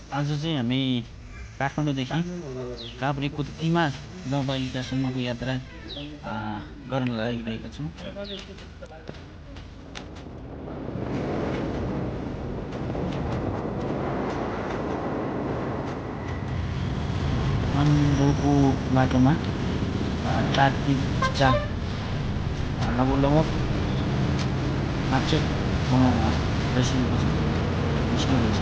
आज चाहिँ हामी काठमाडौँदेखि काभ्रे कुद्तीमा नगरपालिकासम्मको यात्रा गर्न लागिरहेका छौँ। काठमाडौँको बाटोमा ट्राफिक जाम लगभग 500 भइसकेको छ।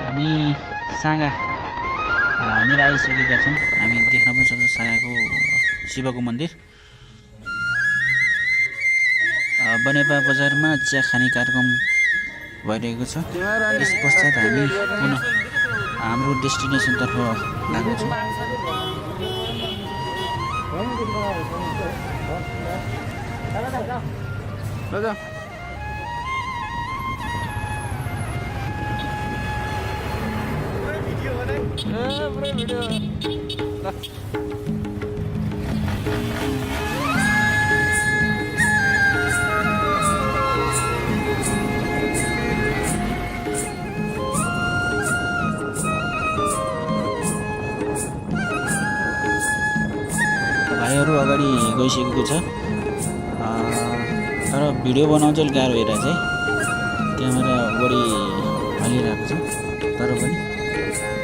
हामी साँगानिर आइसकेका छौँ। हामी देख्न पनि सक्छौँ साँगाको शिवको मन्दिर। बनेपा बजारमा चिया खाने कार्यक्रम भइरहेको छ। यस पश्चात हामी पुनः हाम्रो डेस्टिनेसनतर्फ लाग्नेछौँ। भाइहरू अगाडि गइसकेको छ, तर भिडियो बनाउन चाहिँ गाह्रो हेरेर चाहिँ क्यामेरा बढी हालिरहेको छ। तर पनि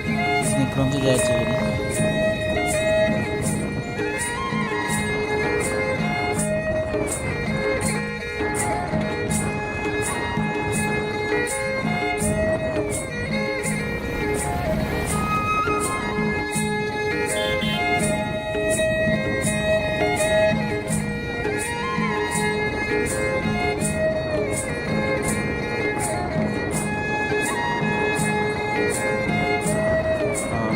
खिच्ने क्रम चाहिँ जारी छ।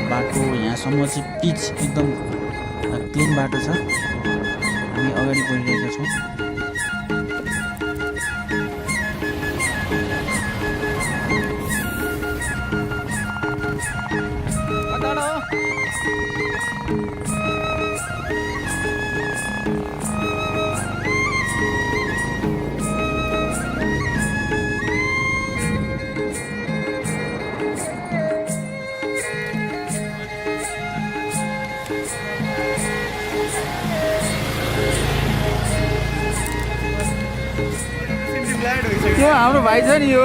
बाटो यहाँसम्म चाहिँ पिच एकदम क्लिन बाटो छ। हामी अगाडि बढिरहेका छौँ। यो हाम्रो भाइ छ नि, यो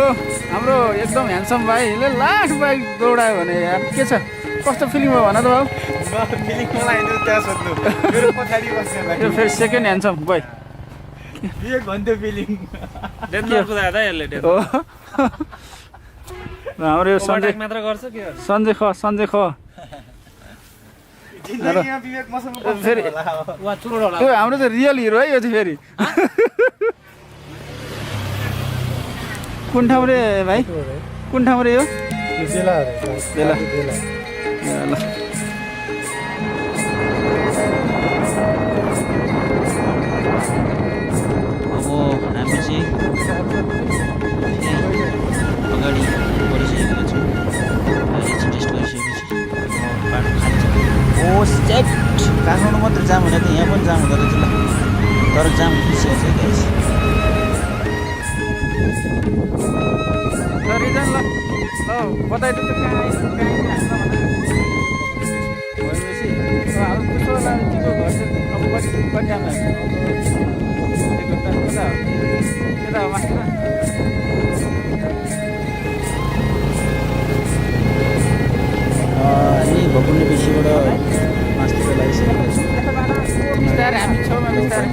हाम्रो एकदम ह्यान्डसम भाइ, यसले लास्ट बाइक दौडायो भने यार के छ, कस्तो फिलिङ भयो भन त भाउ? फिलिङ मलाई त्यहाँ सोध्नु, मेरो पछाडि बस्ने भाइ यो फेरि सेकेन्ड ह्यान्डसम भाइ के भन्थ्यो फिलिङ डेन्जरको दादा यसले हो। हाम्रो यो कन्ट्याक्ट मात्र गर्छ के गर्छ? सञ्जय ख जिन्दगीमा विवेक मसँग फेरि वा चुरोड होला। यो हाम्रो त रियल हिरो है यो चाहिँ फेरि। कुन ठाउँ रे भाइ, कुन ठाउँ रे यो? बेला बेला। ल अब हामी चाहिँ अगाडि बढिसकेका छौँ। एकछिन टेस्ट गरिसकेपछि बाटो खाली छ। ओ सेट, काठमाडौँ मात्र जाम हुँदा त यहाँ पनि जाम हुँदो रहेछ ल। तर जाम खिसिएको छ क्या। रिजन ल बताइदिनु त कहाँ आइसक्यो, कहाँ भनेपछि हाम्रो पुष्पको लालजीको घर चाहिँ अब कति जाम लाग्छ? 1 घन्टा कता हो? त्यता हो मास्टर। हामी भकुण्डे बेसीबाट मास्तिर लागिसकेका छौँ। बिस्तारै हामी छेउमा बिस्तारै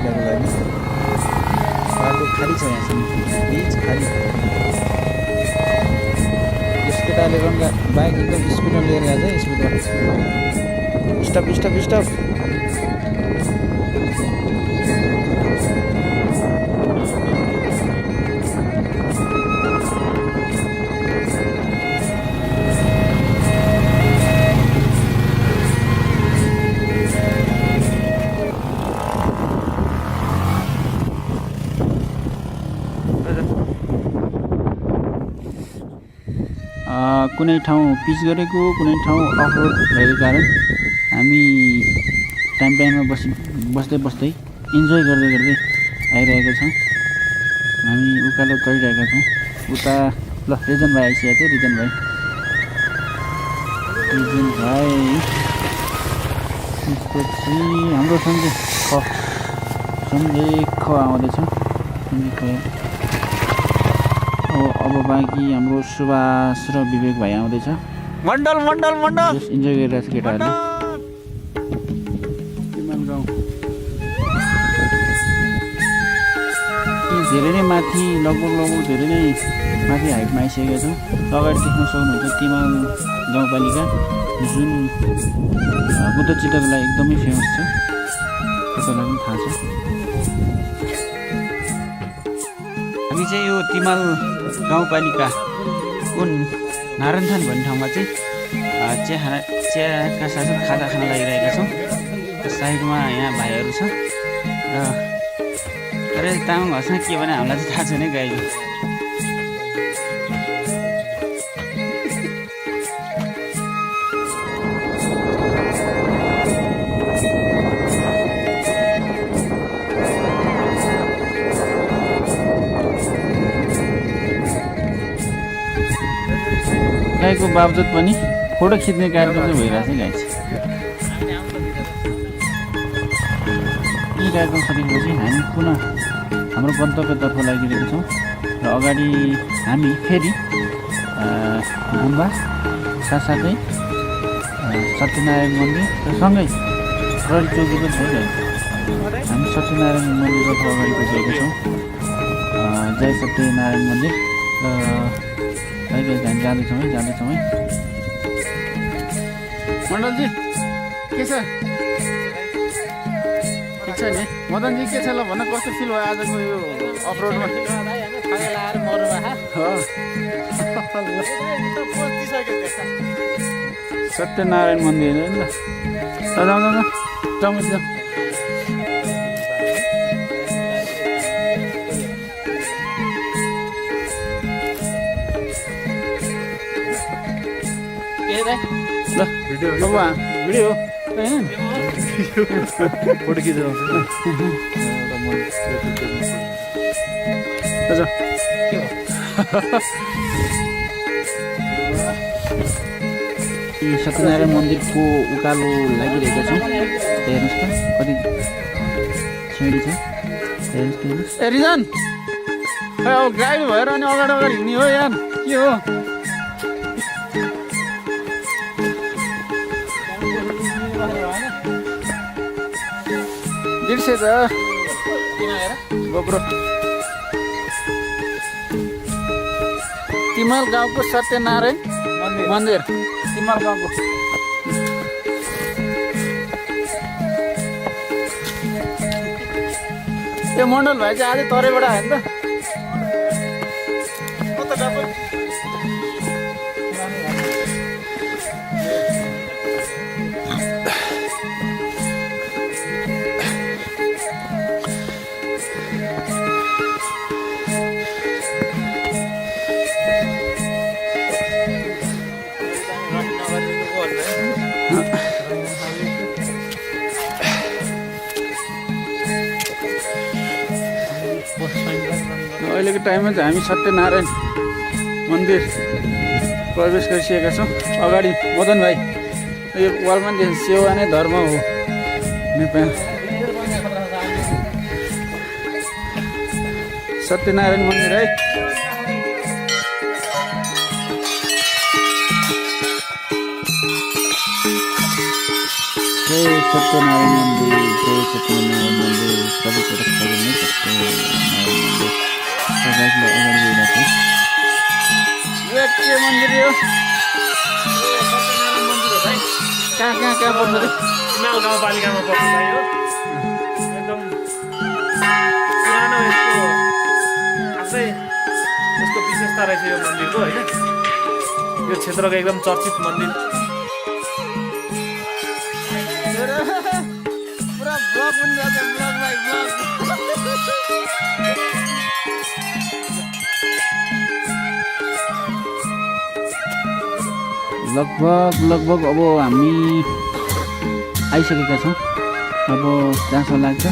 बाटो खाली छ यहाँसम्म, बिच खाली। यस केटाले पनि बाइक एकदम स्पिडमा लिएर गएको छ। स्पिडमा स्टप स्टप स्टप। कुनै ठाउँ पिच गरेको, कुनै ठाउँ अफरोड भएको कारण हामी टाइममा बस्दै इन्जोय गर्दै आइरहेका छौँ। हामी उकालो चढिरहेका छौँ उता ल रिजन भाइ आइसकेको थियो रिजन भाइ त्यसपछि हाम्रो सन्जय ख आउँदैछ सन्जय ख अब बाँकी हाम्रो सुभाष र विवेक भाइ आउँदैछ मण्डल मण्डल मण्डल इन्जोय गरिरहेको छ केटाहरूले तिमाल गाउँ धेरै नै माथि लगभग धेरै नै माथि हाइटमा आइसकेका छौँ अगाडि देख्न सक्नुहुन्छ तिमाल गाउँपालिका जुन बुद्ध चित्रको लागि एकदमै फेमस छ तपाईँलाई पनि थाहा छ हामी चाहिँ यो तिमाल गाउँपालिका कुन नारायणथान भन्ने ठाउँमा चाहिँ चियाका साथै खाजा खान लागिरहेका छौँ साइडमा यहाँ भाइहरू छ र अरे तामाङ भाषामा के भने हामीलाई चाहिँ थाहा छैन गाईको गाईको बावजुद पनि फोटो खिच्ने कार्यक्रम चाहिँ भइरहेको छ गाई चाहिँ यी कार्यक्रम सकेपछि हामी पुनः हाम्रो गन्तव्यतर्फ लागिरहेका छौँ र अगाडि हामी फेरि गुम्बा साथसाथै सत्यनारायण मन्दिर र सँगै प्रहरी चौकी पनि छ हामी सत्यनारायण मन्दिरतर्फ अगाडि पुगेका छौँ जय सत्यनारायण मन्दिर र अहिले हामी जाँदैछौँ है मण्डलजी के छ ठिक छ नि मदनजी के छ ल भन्न कस्तो फिल भयो आजको यो अफरोडमा सत्यनारायण मन्दिर हो नि त जाउँ ल भिडियो फोटो खिचेर सत्यनारायण मन्दिरको उकालो लागिरहेका छौँ हेर्नुहोस् त कति सिँढी छ हेर्नुहोस् ए रिजन खै अब गाडी भएर अनि अगाडि हिँड्ने हो यार के हो बिर्से त गोब्रो तिमाल गाउँको सत्यनारायण मन्दिर तिमाल गाउँको त्यो मण्डल भाइ चाहिँ आज तरेबाट आयो नि त अहिलेको टाइममा चाहिँ हामी सत्यनारायण मन्दिर प्रवेश गरिसकेका छौँ अगाडि मदन भाइ यो वालमा देखि सेवा नै धर्म हो नेपाल सत्यनारायण मन्दिर है जय सत्यनारायण मन्दिर सबैको रक्षा गर्ने सत्यनारायण मन्दिर अगाडि गइरहेको के मन्दिर हो कहाँ पर्छ अरे तिमाल गाउँपालिकामा पर्छ भाइ हो एकदम पुरानो यसको खासै यसको विशेषता रहेछ यो मन्दिरको होइन यो क्षेत्रको एकदम चर्चित मन्दिर पुरा ब्लग पनि रहेछ ब्लग भाइ लगभग अब हामी आइसकेका छौँ अब जहाँसम्म लाग्छ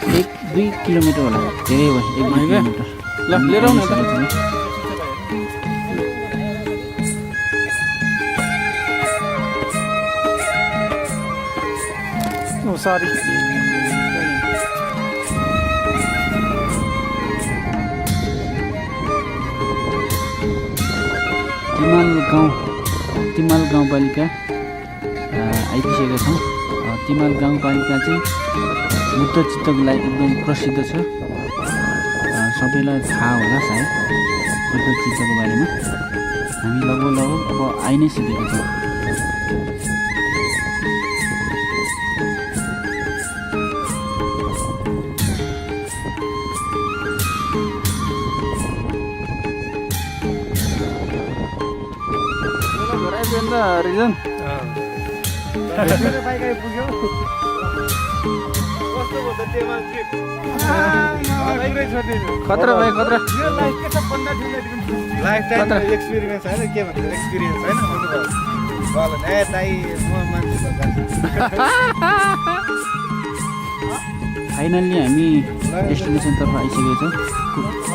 1-2 किलोमिटर होला धेरै भयो 1-2 होइन? किलोमिटर ल लिएर आउनु त ओ सरी तिमाल गाउँपालिका आइपुगेका छौँ तिमाल गाउँपालिका चाहिँ बुद्ध चित्तको लागि एकदम प्रसिद्ध छ सबैलाई थाहा होला सायद बुद्ध चित्तको बारेमा हामी लगभग अब आइ नै सकेका छौँ घर आइपुग्यो नि त रिजन बाइक आइपुग्यो कस्तो भयो त तेमा ट्रिप पुरै छोडिदिनु खतरा भाइ खतरा यो लाइफ के सबभन्दा ठुलो लाइफ टाइम एक्सपिरियन्स होइन के भन्छ एक्सपिरियन्स होइन अनुभव ल ए दाइ म मान्छे फाइनल्ली हामी डेस्टिनेसनतर्फ आइसकेका छौँ